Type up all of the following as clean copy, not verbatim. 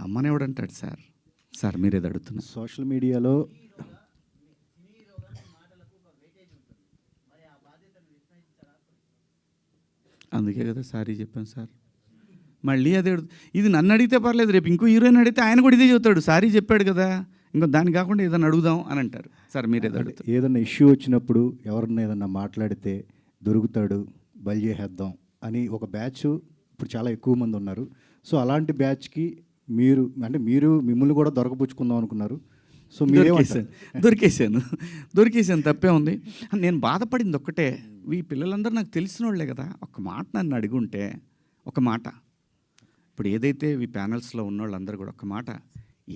అమ్మని ఎవడంటాడు sir? Sir మీరేది అడుగుతున్నారు? Social మీడియాలో అందుకే కదా సారీ చెప్పాను సార్. మళ్ళీ అదే ఇది నన్ను అడిగితే పర్లేదు, రేపు ఇంకో హీరోయిన్ అడిగితే ఆయన కూడా ఇదే చెబుతాడు, సారీ చెప్పాడు కదా, ఇంకో దాన్ని కాకుండా ఏదైనా అడుగుదాం అని అంటారు. సార్ మీరేది అడుగుతారు? ఏదన్నా ఇష్యూ వచ్చినప్పుడు ఎవరన్నా ఏదన్నా మాట్లాడితే దొరుకుతాడు, బలి చేసేద్దాం అని ఒక బ్యాచ్ ఇప్పుడు చాలా ఎక్కువ మంది ఉన్నారు. సో అలాంటి బ్యాచ్కి మీరు అంటే మిమ్మల్ని కూడా దొరకపుచ్చుకుందాం అనుకున్నారు. సో దొరికేసాను తప్పే ఉంది. నేను బాధపడింది ఒక్కటే, ఈ పిల్లలందరూ నాకు తెలిసిన వాళ్ళే కదా, ఒక మాట నన్ను అడుగుంటే, ఒక మాట ఇప్పుడు ఏదైతే ఈ ప్యానల్స్లో ఉన్న వాళ్ళందరూ కూడా ఒక మాట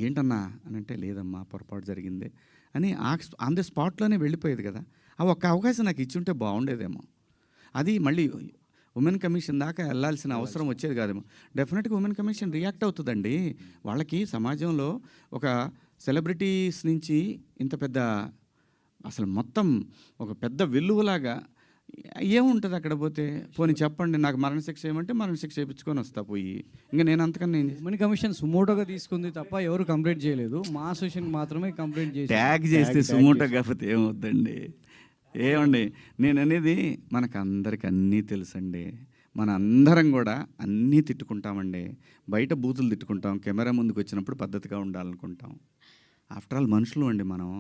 ఏంటన్నా అని అంటే, లేదమ్మా పొరపాటు జరిగింది అని ఆన్ ది స్పాట్లోనే వెళ్ళిపోయేది కదా. ఆ ఒక్క అవకాశం నాకు ఇచ్చి ఉంటే బాగుండేదేమో. అది మళ్ళీ ఉమెన్ కమిషన్ దాకా వెళ్ళాల్సిన అవసరం వచ్చేది కాదేమో. డెఫినెట్గా ఉమెన్ కమిషన్ రియాక్ట్ అవుతుందండి. వాళ్ళకి సమాజంలో ఒక సెలబ్రిటీస్ నుంచి ఇంత పెద్ద అసలు మొత్తం ఒక పెద్ద వెల్లువలాగా ఏముంటుంది అక్కడ పోతే? పోనీ చెప్పండి, నాకు మరణశిక్ష ఏమంటే మరణశిక్ష చేయించుకొని వస్తా పోయి, ఇంకా నేను అంతకన్నా ఉమెన్ కమిషన్ సుమోటోగా తీసుకుంది తప్ప ఎవరు కంప్లైంట్ చేయలేదు. మా అసోసియేషన్ మాత్రమే కంప్లైంట్ చేసి ట్యాగ్ చేస్తే సుమోటో కాకపోతే ఏమవుద్దండి? ఏమండి నేను అనేది, మనకు అందరికి అన్నీ తెలుసండి. మన అందరం కూడా అన్నీ తిట్టుకుంటామండి. బయట బూతులు తిట్టుకుంటాం, కెమెరా ముందుకు వచ్చినప్పుడు పద్ధతిగా ఉండాలనుకుంటాం. ఆఫ్టర్ ఆల్ మనుషులు అండి మనం.